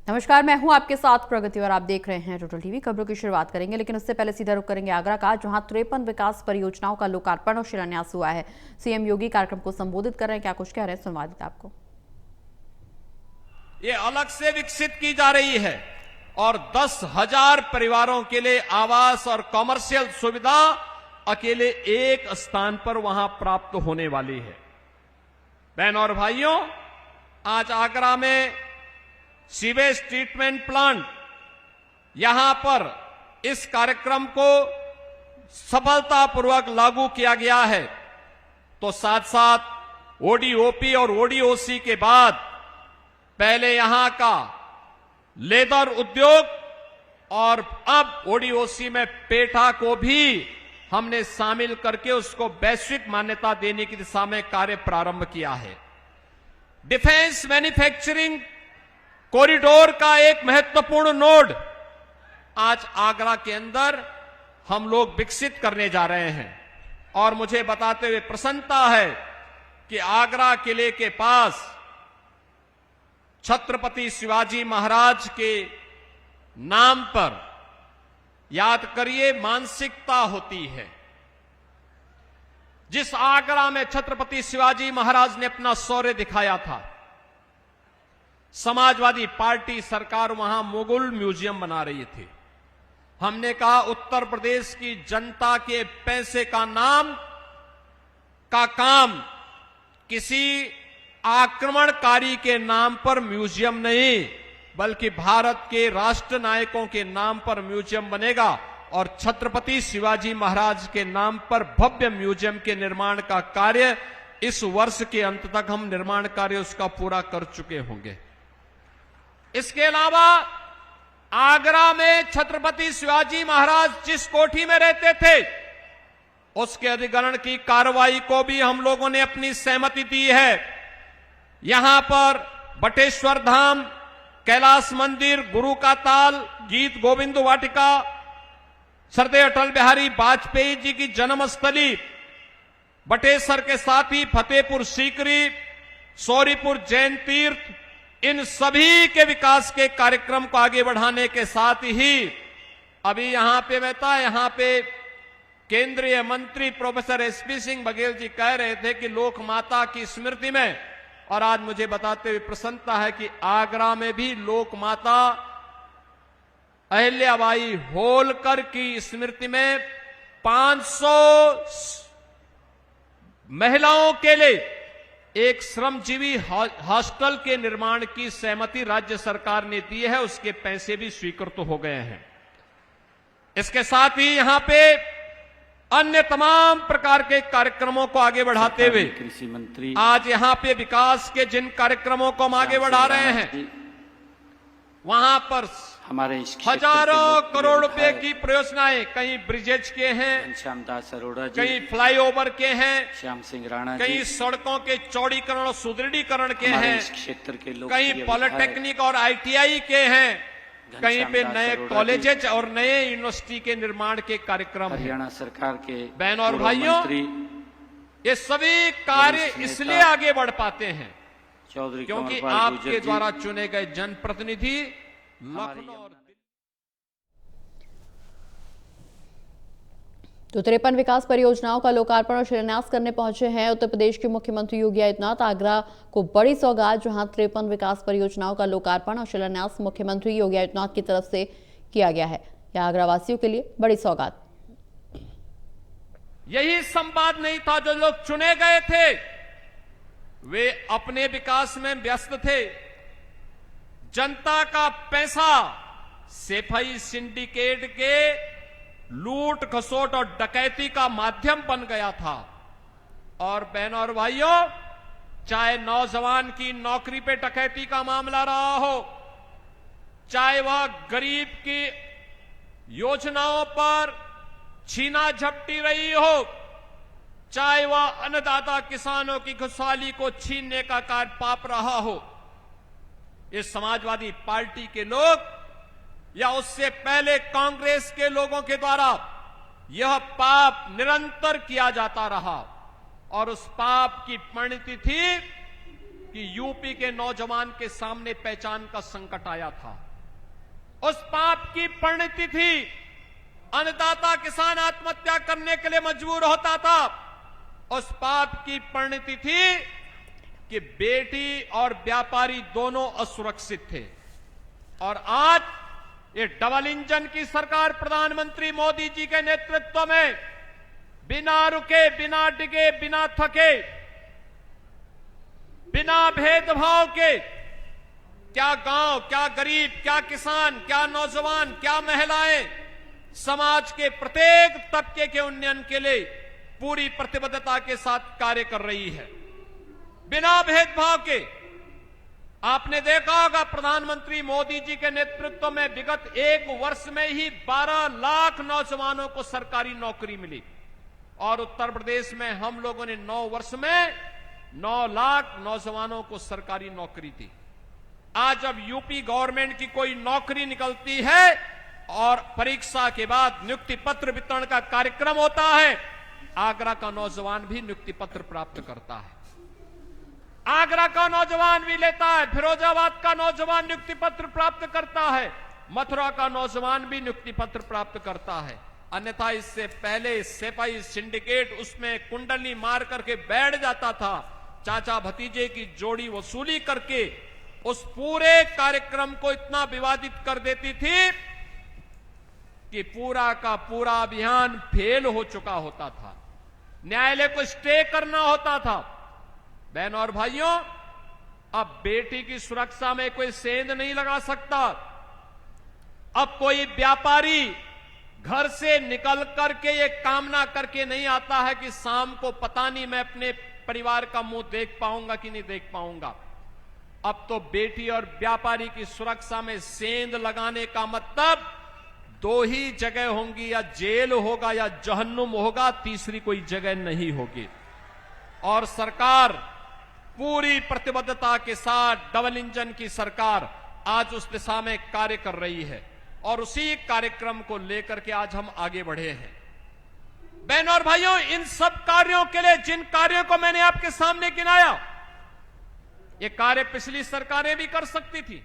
नमस्कार, मैं हूं आपके साथ प्रगति और आप देख रहे हैं टोटल टीवी। खबरों की शुरुआत करेंगे, लेकिन उससे पहले सीधा रुख करेंगे आगरा का, जहां 53 विकास परियोजनाओं का लोकार्पण और शिलान्यास हुआ है। सीएम योगी कार्यक्रम को संबोधित कर रहे हैं, क्या कुछ कह रहे हैं सुनवा देते आपको। ये अलग से विकसित की जा रही है और 10,000 परिवारों के लिए आवास और कॉमर्शियल सुविधा अकेले एक स्थान पर वहां प्राप्त होने वाली है। बहनों और भाइयों, आज आगरा में सीवेज ट्रीटमेंट प्लांट, यहां पर इस कार्यक्रम को सफलतापूर्वक लागू किया गया है। तो साथ साथ ओडीओपी और ओडीओसी के बाद पहले यहां का लेदर उद्योग और अब ओडीओसी में पेठा को भी हमने शामिल करके उसको वैश्विक मान्यता देने की दिशा में कार्य प्रारंभ किया है। डिफेंस मैन्युफैक्चरिंग कॉरिडोर का एक महत्वपूर्ण नोड आज आगरा के अंदर हम लोग विकसित करने जा रहे हैं और मुझे बताते हुए प्रसन्नता है कि आगरा किले के पास छत्रपति शिवाजी महाराज के नाम पर, याद करिए, मानसिकता होती है। जिस आगरा में छत्रपति शिवाजी महाराज ने अपना शौर्य दिखाया था, समाजवादी पार्टी सरकार वहां मुगल म्यूजियम बना रही थी। हमने कहा उत्तर प्रदेश की जनता के पैसे का काम किसी आक्रमणकारी के नाम पर म्यूजियम नहीं, बल्कि भारत के राष्ट्र नायकों के नाम पर म्यूजियम बनेगा और छत्रपति शिवाजी महाराज के नाम पर भव्य म्यूजियम के निर्माण का कार्य इस वर्ष के अंत तक हम निर्माण कार्य उसका पूरा कर चुके होंगे। इसके अलावा आगरा में छत्रपति शिवाजी महाराज जिस कोठी में रहते थे, उसके अधिग्रहण की कार्रवाई को भी हम लोगों ने अपनी सहमति दी है। यहां पर बटेश्वर धाम, कैलाश मंदिर, गुरु का ताल, गीत गोविंद वाटिका, श्रद्धेय अटल बिहारी वाजपेयी जी की जन्मस्थली बटेश्वर के साथ ही फतेहपुर सीकरी, सौरीपुर जैन तीर्थ, इन सभी के विकास के कार्यक्रम को आगे बढ़ाने के साथ ही अभी यहां पे केंद्रीय मंत्री प्रोफेसर एसपी सिंह बघेल जी कह रहे थे कि लोक माता की स्मृति में, और आज मुझे बताते हुए प्रसन्नता है कि आगरा में भी लोक माता अहिल्याबाई होलकर की स्मृति में 500 महिलाओं के लिए एक श्रमजीवी हॉस्टल के निर्माण की सहमति राज्य सरकार ने दी है। उसके पैसे भी स्वीकृत हो गए हैं। इसके साथ ही यहां पे अन्य तमाम प्रकार के कार्यक्रमों को आगे बढ़ाते हुए कृषि मंत्री आज यहां पे विकास के जिन कार्यक्रमों को हम आगे बढ़ा रहे हैं, वहां पर हमारे हजारों करोड़ रुपए की परियोजनाएं, कहीं ब्रिजेज के हैं, श्याम दास अरोड़ा जी, कहीं फ्लाईओवर के हैं, श्याम सिंह राणा कहीं जी, सड़कों के चौड़ीकरण और सुदृढ़ीकरण के हैं, इस क्षेत्र के लोग, कहीं पॉलिटेक्निक और आईटीआई के हैं, कहीं पे नए कॉलेजेज और नए यूनिवर्सिटी के निर्माण के कार्यक्रम हैं। हरियाणा सरकार के बहनों और भाइयों, ये सभी कार्य इसलिए आगे बढ़ पाते हैं चौधरी क्योंकि आपके द्वारा चुने गए जनप्रतिनिधि लखनऊ तो 53 विकास परियोजनाओं का लोकार्पण और शिलान्यास करने पहुंचे हैं उत्तर प्रदेश के मुख्यमंत्री योगी आदित्यनाथ। आगरा को बड़ी सौगात, जहां 53 विकास परियोजनाओं का लोकार्पण और शिलान्यास मुख्यमंत्री योगी आदित्यनाथ की तरफ से किया गया है। यह आगरा वासियों के लिए बड़ी सौगात। यही संवाद नहीं था। जो लोग चुने गए थे वे अपने विकास में व्यस्त थे। जनता का पैसा सेफई सिंडिकेट के लूट खसोट और डकैती का माध्यम बन गया था। और बहनों और भाइयों, चाहे नौजवान की नौकरी पे डकैती का मामला रहा हो, चाहे वह गरीब की योजनाओं पर छीना झपटी रही हो, चाहे वह अन्नदाता किसानों की खुशहाली को छीनने का कार्य पाप रहा हो, इस समाजवादी पार्टी के लोग या उससे पहले कांग्रेस के लोगों के द्वारा यह पाप निरंतर किया जाता रहा और उस पाप की परिणति थी कि यूपी के नौजवान के सामने पहचान का संकट आया था। उस पाप की परिणति थी, अन्नदाता किसान आत्महत्या करने के लिए मजबूर होता था। उस पाप की परिणति थी कि बेटी और व्यापारी दोनों असुरक्षित थे। और आज ये डबल इंजन की सरकार प्रधानमंत्री मोदी जी के नेतृत्व में बिना रुके, बिना डिगे, बिना थके, बिना भेदभाव के, क्या गांव, क्या गरीब, क्या किसान, क्या नौजवान, क्या महिलाएं, समाज के प्रत्येक तबके के उन्नयन के लिए पूरी प्रतिबद्धता के साथ कार्य कर रही है, बिना भेदभाव के। आपने देखा होगा प्रधानमंत्री मोदी जी के नेतृत्व में विगत 1 वर्ष में ही 12 लाख नौजवानों को सरकारी नौकरी मिली। और उत्तर प्रदेश में हम लोगों ने 9 वर्ष में 9 लाख नौजवानों को सरकारी नौकरी दी। आज जब यूपी गवर्नमेंट की कोई नौकरी निकलती है और परीक्षा के बाद नियुक्ति पत्र वितरण का कार्यक्रम होता है, आगरा का नौजवान भी नियुक्ति पत्र प्राप्त करता है। आगरा का नौजवान भी लेता है, फिरोजाबाद का नौजवान नियुक्ति पत्र प्राप्त करता है, मथुरा का नौजवान भी नियुक्ति पत्र प्राप्त करता है। अन्यथा इससे पहले सिपाही सिंडिकेट उसमें कुंडली मार करके बैठ जाता था, चाचा भतीजे की जोड़ी वसूली करके उस पूरे कार्यक्रम को इतना विवादित कर देती थी कि पूरा का पूरा अभियान फेल हो चुका होता था, न्यायालय को स्टे करना होता था। बहनों और भाइयों, अब बेटी की सुरक्षा में कोई सेंध नहीं लगा सकता। अब कोई व्यापारी घर से निकल करके ये कामना करके नहीं आता है कि शाम को पता नहीं मैं अपने परिवार का मुंह देख पाऊंगा कि नहीं देख पाऊंगा। अब तो बेटी और व्यापारी की सुरक्षा में सेंध लगाने का मतलब 2 ही जगह होंगी, या जेल होगा या जहन्नुम होगा, तीसरी कोई जगह नहीं होगी। और सरकार पूरी प्रतिबद्धता के साथ, डबल इंजन की सरकार आज उस दिशा में कार्य कर रही है और उसी कार्यक्रम को लेकर के आज हम आगे बढ़े हैं। बहनों और भाइयों, इन सब कार्यों के लिए जिन कार्यों को मैंने आपके सामने गिनाया, ये कार्य पिछली सरकारें भी कर सकती थी।